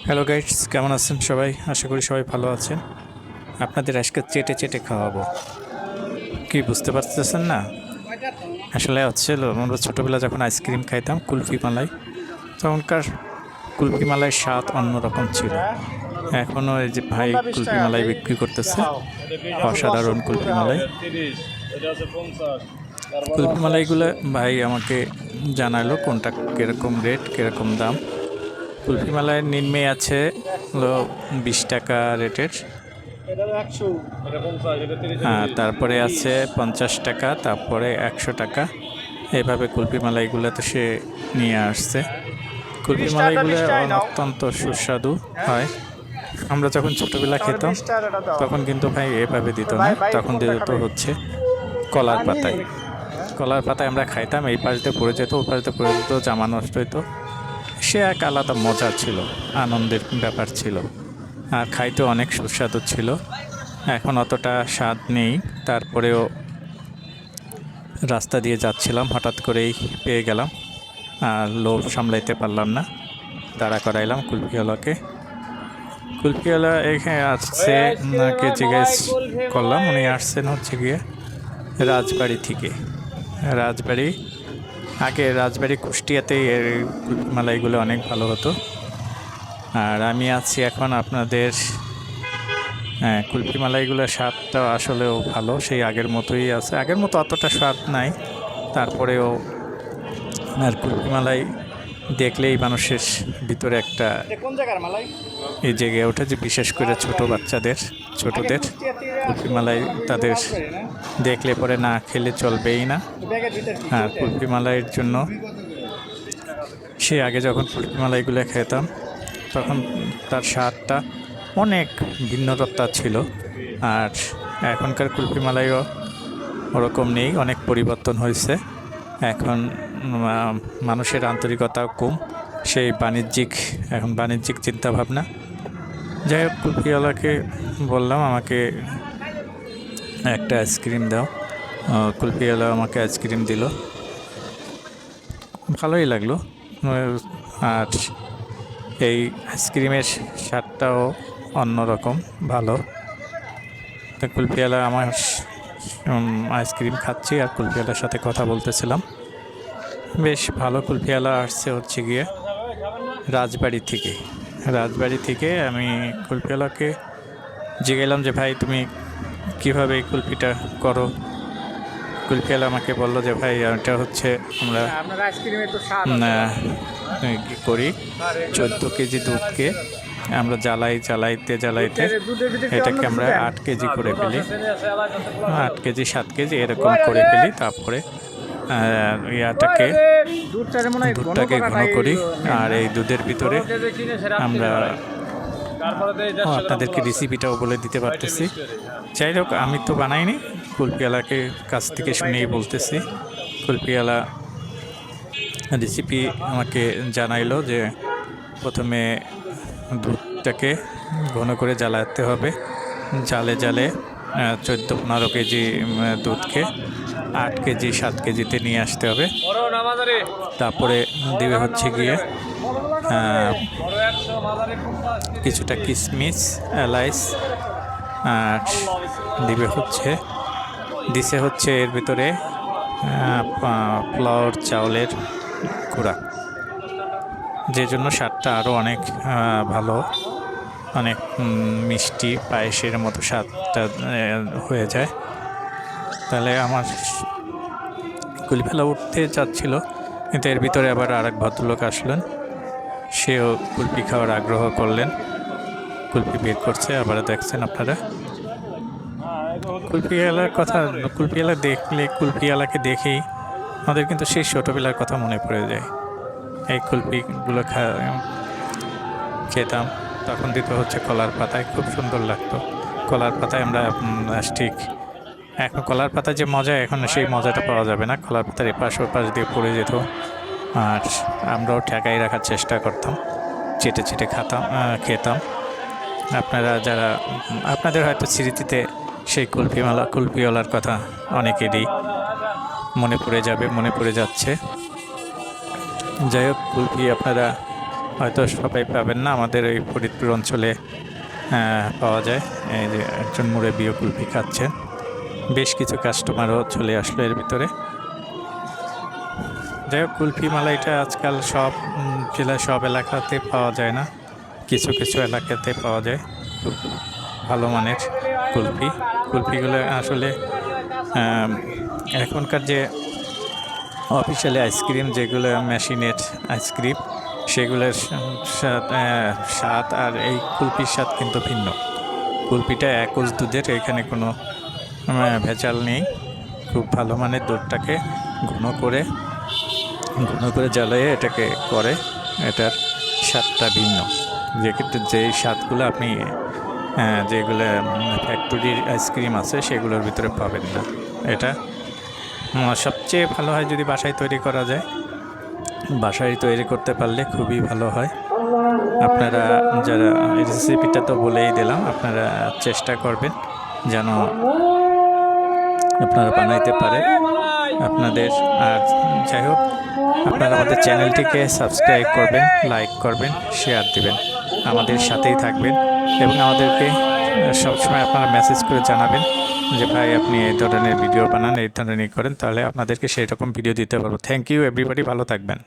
Hello guys, কেমন আছেন সবাই? আশা করি সবাই ভালো আছেন। আপনাদের আজকে চেটে চেটে খাওয়াবো। কি বুঝতে পারতেছেন না? আসলে হচ্ছিল আমরা ছোটোবেলা যখন আইসক্রিম খাইতাম কুলফি মালাই, তখনকার কুলফি মালাইয়ের স্বাদ অন্যরকম ছিল। এখনও এই যে ভাই কুলফি মালাই বিক্রি করতেছে, অসাধারণ কুলফি মালাই। কুলফি মালাইগুলো ভাই আমাকে জানালো কোনটা কীরকম রেট, কীরকম দাম। কুলফি মালাইয়ের নিম্নে আছে হলো 20 টাকা রেটের, তারপরে আছে 50 টাকা, তারপরে 100 টাকা। এইভাবে কুলফি মালাইগুলোতে সে নিয়ে আসছে। কুলফি মালাইগুলো অত্যন্ত সুস্বাদু হয়। আমরা যখন ছোটোবেলা খেতাম তখন কিন্তু ভাই এভাবে দিত না, তখন দিত হচ্ছে কলার পাতায়। কলার পাতায় আমরা খাইতাম, এই পাশ দিয়ে পড়ে যেত, ওই পাশ দিয়ে পড়ে যেত, জামা নষ্ট হইতো। সে এক আলাদা মজা ছিল, আনন্দের ব্যাপার ছিল, আর খাইতে অনেক সুস্বাদু ছিল। এখন অতটা স্বাদ নেই, তারপরেও রাস্তা দিয়ে যাচ্ছিলাম, হঠাৎ করেই পেয়ে গেলাম, আর লোভ সামলাইতে পারলাম না, দাঁড়া করাইলাম কুলফিওয়ালাকে। কুলফিওয়ালা এখানে আসছে, ওনাকে জিজ্ঞেস করলাম, উনি আসছেন হচ্ছে গিয়ে রাজবাড়ি থেকে। রাজবাড়ি, আগে রাজবাড়ি কুষ্টিয়াতে এর কুলফি মালাইগুলো অনেক ভালো হতো। আর আমি আছি এখন আপনাদের, কুলফি মালাইগুলোর স্বাদটা আসলেও ভালো, সেই আগের মতোই আছে। আগের মতো অতটা স্বাদ নাই, তারপরেও আর কুলফি মালাই দেখলেই মানুষের ভিতরে একটা এই জেগে ওঠে, যে বিশেষ করে ছোটদের কুলফি মালাই তাদের দেখলে পরে না খেলে চলবেই না। আর কুলফি মালাইয়ের জন্য সে আগে যখন কুলফি মালাইগুলো খেতাম তখন তার স্বাদটা অনেক ভিন্নতা ছিল। আর এখনকার কুলফি মালাইও ওরকম নেই, অনেক পরিবর্তন হয়েছে। এখন মানুষের আন্তরিকতাও কম, সেই এখন বাণিজ্যিক চিন্তাভাবনা। যাই হোক, কুলফিওয়ালাকে বললাম আমাকে একটা আইসক্রিম দাও। কুলফিওয়ালা আমাকে আইসক্রিম দিল, ভালোই লাগলো। আর এই আইসক্রিমের স্বাদটাও অন্যরকম, ভালো। তো কুলফিওয়ালা আমার আইসক্রিম খাচ্ছি আর কুলফিওয়ালার সাথে কথা বলতেছিলাম। বেশ ভালো। কুলফিওয়ালা আসছে হচ্ছে গিয়ে রাজবাড়ি থেকে আমি কুলফিওয়ালাকে জিজ্ঞাসলাম যে ভাই তুমি কীভাবে এই কুলফিটা করো। কুলফিওয়ালা আমাকে বললো যে ভাই এটা হচ্ছে আমরা করি 14 কেজি দুধকে আমরা জ্বালাইতে এটাকে আমরা 8 কেজি করে ফেলি, 8 কেজি 7 কেজি এরকম করে ফেলি। তারপরে দুধটাকে ঘন করি, আর এই দুধের ভিতরে আমরা আপনাদেরকে রেসিপিটাও বলে দিতে পারতেছি। যাই হোক, আমি তো বানাইনি, কুলফিওয়ালাকে কাছ থেকে শুনেই বলতেছি। কুলফিওয়ালা রেসিপি আমাকে জানাইলো যে প্রথমে দুধটাকে ঘন করে জ্বালাতে হবে, জালে 14-15 কেজি দুধকে 8 কেজি 7 কেজিতে নিয়ে আসতে হবে। তারপরে দিবে হচ্ছে গিয়ে কিছুটা কিশমিশ, এলাচ, আর দিছে হচ্ছে এর ভিতরে ফ্লাওয়ার চাউলের গুঁড়া, যে জন্য স্বাদটা আরও অনেক ভালো, অনেক মিষ্টি পায়েসের মতো স্বাদটা হয়ে যায়। তাহলে আমার কুলফিওয়ালা উঠতে চাচ্ছিল, কিন্তু এর ভিতরে আবার আরেক ভদ্রলোক আসলেন, সেও কুলফি খাওয়ার আগ্রহ করলেন, কুলফি বের করছে। আবার দেখছেন আপনারা কুলফিওয়ালাকে দেখেই আমাদের কিন্তু সেই ছোটোবেলার কথা মনে পড়ে যায়। এই কুলফিগুলো খেতাম, তখন দিতে হচ্ছে কলার পাতায়, খুব সুন্দর লাগতো। কলার পাতায় আমরা ঠিক এখন কলার পাতা যে মজা, এখন সেই মজাটা পাওয়া যাবে না। কলার পাতার এপাশ ওপাশ দিয়ে পড়ে যেত, আর আমরাও ঠেকাই রাখার চেষ্টা করতাম, চেটে খেতাম। আপনাদের হয়তো স্মৃতিতে সেই কুলফিওয়ালার কথা অনেকেরই মনে পড়ে যাচ্ছে। যাই হোক, কুলফি আপনারা হয়তো সবাই পাবেন না, আমাদের এই ফরিদপুর অঞ্চলে পাওয়া যায়। এই যে একজন মুরব্বিও কুলফি খাচ্ছেন, বেশ কিছু কাস্টমারও চলে আসলো এর ভিতরে। যাই হোক, কুলফি মালাইটা আজকাল সব জেলায় সব এলাকাতে পাওয়া যায় না, কিছু কিছু এলাকাতে পাওয়া যায় খুব ভালো মানের কুলফিগুলো আসলে এখনকার যে অফিসিয়ালি আইসক্রিম যেগুলো মেশিনের আইসক্রিম, সেগুলোর স্বাদ আর এই কুলফির স্বাদ কিন্তু ভিন্ন। কুলফিটা একজ দুধের, এখানে কোনো ভেজাল নেই। খুব ভালো মানের দুধটাকে ঘন করে জ্বালিয়ে এটাকে করে, এটার স্বাদটা ভিন্ন। যেই স্বাদগুলো আপনি যেগুলো ফ্যাক্টরির আইসক্রিম আছে সেগুলোর ভিতরে পাবেন না। এটা সবচেয়ে ভালো হয় যদি বাসায় তৈরি করা যায়। বাসায় তৈরি করতে পারলে খুবই ভালো হয়। আপনারা যারা এই রেসিপিটা তো বলেই দিলাম, আপনারা চেষ্টা করবেন যেন আপনারা বানাইতে পারেন আপনাদের। আর যাই হোক, আপনারা আমাদের চ্যানেলটিকে সাবস্ক্রাইব করবেন, লাইক করবেন, শেয়ার দিবেন, আমাদের সাথেই থাকবেন এবং আমাদেরকে সবসময় আপনারা মেসেজ করে জানাবেন যে ভাই আপনি এই ধরনের ভিডিও বানান, এই ধরনের করেন, তাহলে আপনাদেরকে সেই রকম ভিডিও দিতে পারবো। থ্যাংক ইউ এভরিবডি, ভালো থাকবেন।